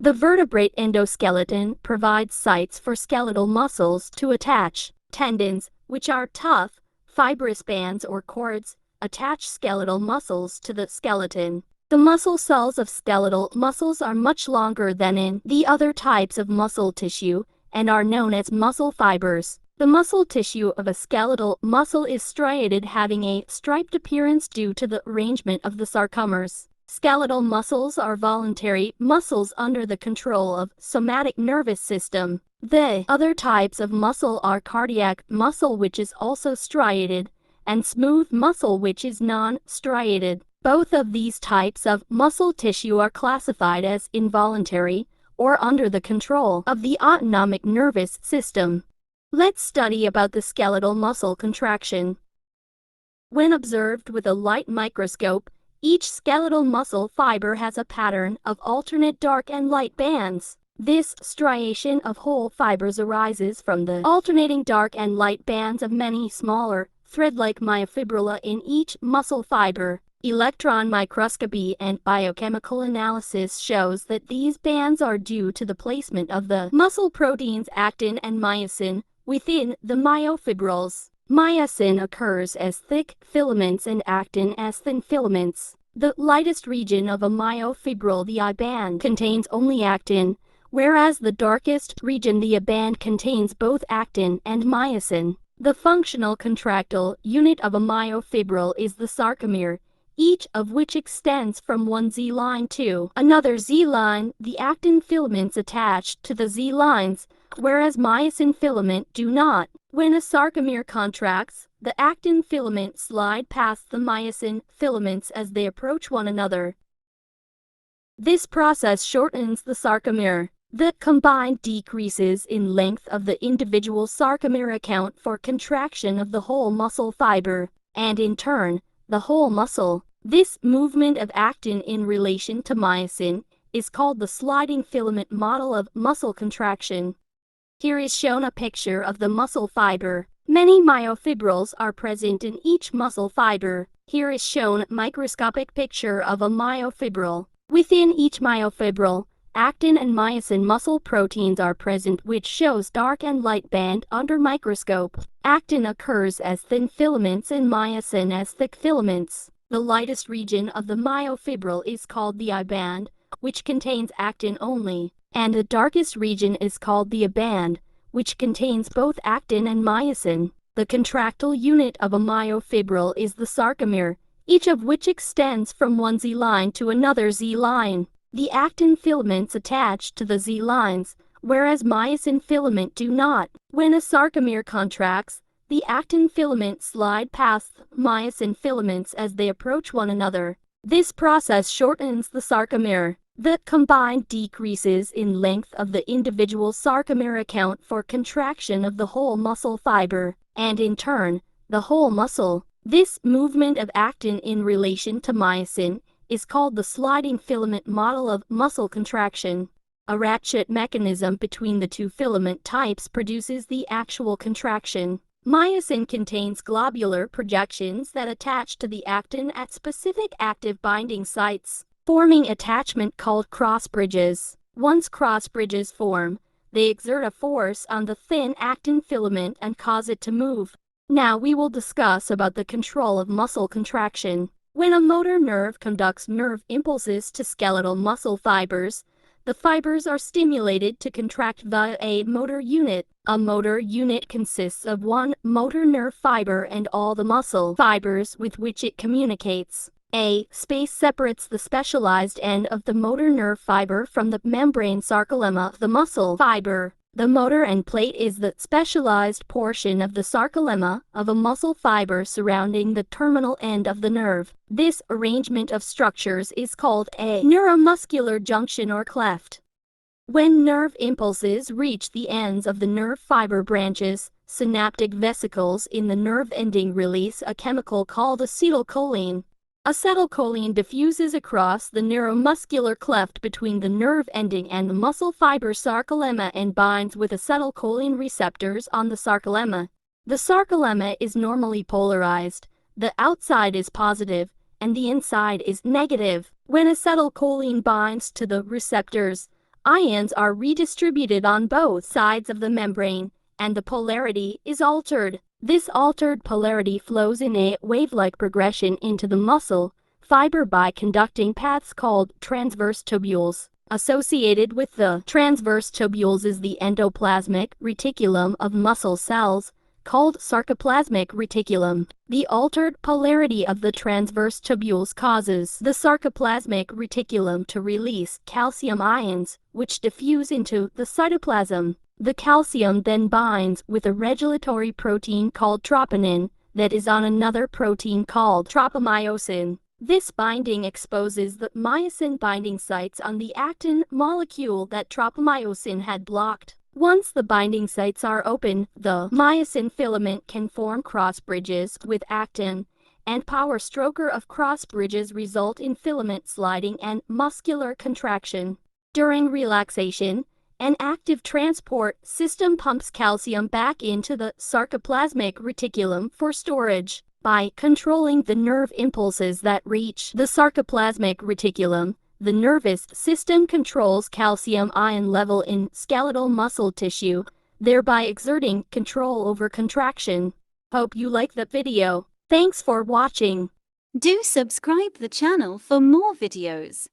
The vertebrate endoskeleton provides sites for skeletal muscles to attach. Tendons, which are tough, fibrous bands or cords, attach skeletal muscles to the skeleton. The muscle cells of skeletal muscles are much longer than in the other types of muscle tissue and are known as muscle fibers. The muscle tissue of a skeletal muscle is striated, having a striped appearance due to the arrangement of the sarcomeres. Skeletal muscles are voluntary muscles under the control of somatic nervous system. The other types of muscle are cardiac muscle, which is also striated, and smooth muscle, which is non-striated. Both of these types of muscle tissue are classified as involuntary or under the control of the autonomic nervous system. Let's study about the skeletal muscle contraction. When observed with a light microscope, each skeletal muscle fiber has a pattern of alternate dark and light bands. This striation of whole fibers arises from the alternating dark and light bands of many smaller, thread-like myofibrilla in each muscle fiber. Electron microscopy and biochemical analysis shows that these bands are due to the placement of the muscle proteins actin and myosin within the myofibrils. Myosin occurs as thick filaments and actin as thin filaments. The lightest region of a myofibril, the I-band, contains only actin, whereas the darkest region, the I-band, contains both actin and myosin. The functional contractile unit of a myofibril is the sarcomere, each of which extends from one Z-line to another Z-line. The actin filaments attach to the Z-lines, whereas myosin filament do not. When a sarcomere contracts, the actin filaments slide past the myosin filaments as they approach one another. This process shortens the sarcomere. The combined decreases in length of the individual sarcomere account for contraction of the whole muscle fiber, and in turn, the whole muscle. This movement of actin in relation to myosin is called the sliding filament model of muscle contraction. Here is shown a picture of the muscle fiber. Many myofibrils are present in each muscle fiber. Here is shown a microscopic picture of a myofibril. Within each myofibril, actin and myosin muscle proteins are present, which shows dark and light band under microscope. Actin occurs as thin filaments and myosin as thick filaments. The lightest region of the myofibril is called the I-band, which contains actin only, and the darkest region is called the I-band, which contains both actin and myosin. The contractile unit of a myofibril is the sarcomere, each of which extends from one Z-line to another Z-line. The actin filaments attach to the Z-lines, whereas myosin filament do not. When a sarcomere contracts, the actin filaments slide past myosin filaments as they approach one another. This process shortens the sarcomere. The combined decreases in length of the individual sarcomere account for contraction of the whole muscle fiber, and in turn, the whole muscle. This movement of actin in relation to myosin is called the sliding filament model of muscle contraction. A ratchet mechanism between the two filament types produces the actual contraction. Myosin contains globular projections that attach to the actin at specific active binding sites, forming attachment called cross bridges. Once cross bridges form, they exert a force on the thin actin filament and cause it to move. Now we will discuss about the control of muscle contraction. When a motor nerve conducts nerve impulses to skeletal muscle fibers, the fibers are stimulated to contract via a motor unit. A motor unit consists of one motor nerve fiber and all the muscle fibers with which it communicates. A space separates the specialized end of the motor nerve fiber from the membrane sarcolemma of the muscle fiber. The motor end plate is the specialized portion of the sarcolemma of a muscle fiber surrounding the terminal end of the nerve. This arrangement of structures is called a neuromuscular junction or cleft. When nerve impulses reach the ends of the nerve fiber branches, synaptic vesicles in the nerve ending release a chemical called acetylcholine. Acetylcholine diffuses across the neuromuscular cleft between the nerve ending and the muscle fiber sarcolemma and binds with acetylcholine receptors on the sarcolemma. The sarcolemma is normally polarized. The outside is positive, and the inside is negative. When acetylcholine binds to the receptors, Ions are redistributed on both sides of the membrane, and the polarity is altered. This altered polarity flows in a wave-like progression into the muscle fiber by conducting paths called transverse tubules. Associated with the transverse tubules is the endoplasmic reticulum of muscle cells, called sarcoplasmic reticulum. The altered polarity of the transverse tubules causes the sarcoplasmic reticulum to release calcium ions, which diffuse into the cytoplasm. The calcium then binds with a regulatory protein called troponin that is on another protein called tropomyosin. This binding exposes the myosin binding sites on the actin molecule that tropomyosin had blocked. Once the binding sites are open, the myosin filament can form cross bridges with actin, and power stroker of cross bridges result in filament sliding and muscular contraction. During relaxation, an active transport system pumps calcium back into the sarcoplasmic reticulum for storage. By controlling the nerve impulses that reach the sarcoplasmic reticulum, the nervous system controls calcium ion level in skeletal muscle tissue, thereby exerting control over contraction. Hope you like the video. Thanks for watching. Do subscribe the channel for more videos.